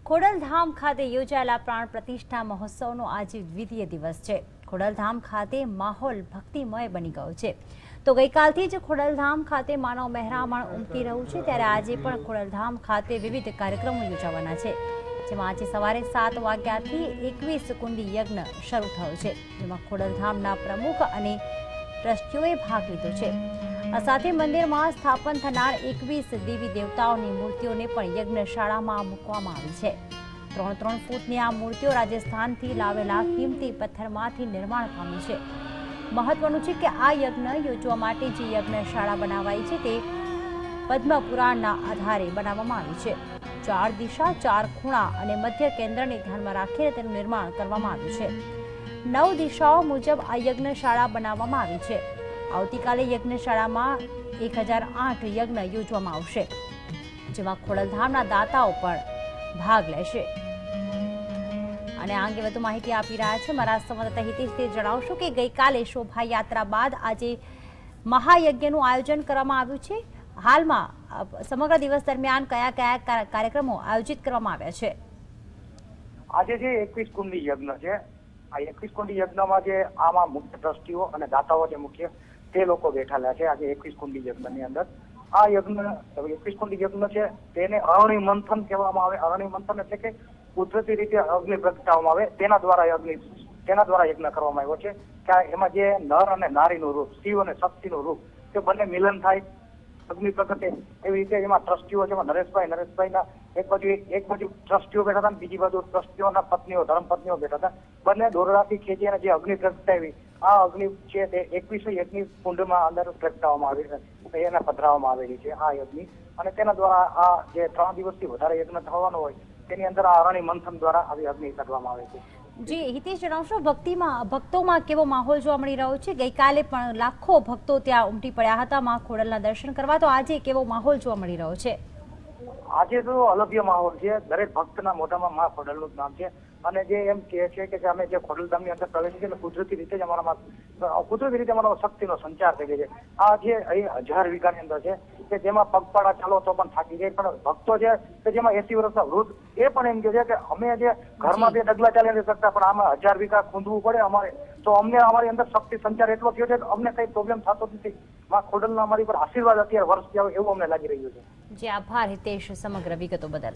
ખોડલધામ ખાતે યોજાયેલા પ્રાણ પ્રતિષ્ઠા મહોત્સવનો આજે દ્વિતીય દિવસ છે। ખોડલધામ ખાતે માહોલ ભક્તિમય બની ગયો છે। તો ગઈકાલથી જ ખોડલધામ ખાતે માનવ મહેરામણ ઉમટી રહ્યું છે, ત્યારે આજે પણ ખોડલધામ ખાતે વિવિધ કાર્યક્રમો યોજાવાના છે, જેમાં આજે સવારે 7 વાગ્યાથી 21 કુંડી યજ્ઞ શરૂ થયો છે, જેમાં ખોડલધામના પ્રમુખ અને ટ્રસ્ટીઓએ ભાગ લીધો છે। આ સાથે મંદિરમાં સ્થાપન થનાર 21 દેવી દેવતાઓની મૂર્તિઓને પણ યજ્ઞશાળામાં મૂકવામાં આવી છે। 3-3 ફૂટની આ મૂર્તિઓ રાજસ્થાનથી લાવેલા કિંમતી પથ્થરમાંથી નિર્માણ પામી છે। મહત્વનું છે કે આ યજ્ઞ યોજવા માટે જે યજ્ઞશાળા બનાવાઈ છે તે પદ્મ પુરાણના આધારે બનાવવામાં આવી છે। 4 દિશા, 4 ખૂણા અને મધ્ય કેન્દ્રને ધ્યાનમાં રાખીને તેનું નિર્માણ કરવામાં આવ્યું છે। 9 દિશાઓ મુજબ આ યજ્ઞશાળા બનાવવામાં આવી છે। આવતીકાલે યજ્ઞશાળામાં 1008 યજ્ઞ યોજવામાં આવશે, જેમાં ખોડલધામના દાતાઓ પણ ભાગ લેશે। અને આ અંગે વધુ માહિતી આપી રહ્યા છે મારા સંવાદદાતા હિતેશ। જણાવશો કે ગઈકાલે શોભાયાત્રા બાદ આજે મહાયજ્ઞનું આયોજન કરવામાં આવ્યું છે। હાલમાં સમગ્ર દિવસ દરમિયાન કયા કયા કાર્યક્રમો આયોજિત કરવામાં આવ્યા છે? આજે જે 21 કુંડી યજ્ઞ છે, આ 21 કુંડી યજ્ઞમાં જે આમાં મુખ્ય ટ્રસ્ટીઓ અને દાતાઓ જે મુખ્ય તે લોકો બેઠેલા છે। આજે 21 કુંડી યજ્ઞની અંદર આ યજ્ઞ 21 કુંડી યજ્ઞ છે તેને અરણી મંથન કહેવામાં આવે। અરણી મંથન એટલે કે કુદરતી રીતે અગ્નિ પ્રગટાવવામાં આવે, તેના દ્વારા યજ્ઞ કરવામાં આવ્યો છે કે એમાં જે નર અને નારીનું રૂપ, શિવ અને શક્તિનું રૂપ, તે બંને મિલન થાય, અગ્નિ પ્રગટે, એવી રીતે એમાં ટ્રસ્ટીઓ છે। નરેશભાઈના એક બાજુ ટ્રસ્ટીઓ બેઠા હતા, બીજી બાજુ ટ્રસ્ટીઓના પત્નીઓ, ધર્મપત્નીઓ બેઠા હતા। બંને દોરડાથી ખેંચી અને જે અગ્નિ પ્રગટાવી, આ અગ્નિ છે તે 21 યજ્ઞ કુંડમાં અંદર પ્રગટાવવામાં આવી છે, એને પધરાવવામાં આવેલી છે આ યજ્ઞ। અને તેના દ્વારા આ જે 3 દિવસથી વધારે યજ્ઞ થવાનો હોય તેની અંદર આ અરણી મંથન દ્વારા આવી અગ્નિ કાઢવામાં આવે છે। જી હિતેશ, જણાવશો ભક્તોમાં કેવો માહોલ જોવા મળી રહ્યો છે? ગઈકાલે પણ લાખો ભક્તો ત્યાં ઉમટી પડ્યા હતા માં ખોડલના દર્શન કરવા, તો આજે કેવો માહોલ જોવા મળી રહ્યો છે? આજે તો અલભ્ય માહોલ છે। દરેક ભક્તના મોઢામાં માં ખોડલનું નામ છે અને જે એમ કહે છે કે અમે જે ખોડલધામની અંદર પ્રવેશીએ છીએ, કુદરતી રીતે જ અમારો શક્તિનો સંચાર થઈ ગયો છે। આ જે અહીં 1000 વીઘાની અંદર છે કે જેમાં પગપાળા ચાલો તો પણ થાકી જાય, પણ ભક્તો છે કે જેમાં 80 વર્ષના વૃદ્ધ એ પણ એમ કહે છે કે અમે જે ઘરમાં 2 ડગલા ચાલી નથી શકતા, પણ આમાં 1000 વીઘા ખૂંદવું પડે અમારે, તો અમને અમારી અંદર શક્તિ સંચાર એટલો થયો છે કે અમને કઈ પ્રોબ્લેમ થતો નથી। માં ખોડલના અમારી પર આશીર્વાદ અત્યારે વર્ષ જાવ એવું અમને લાગી રહ્યું છે। જી આભાર હિતેશ સમગ્ર વિગતો બદલ।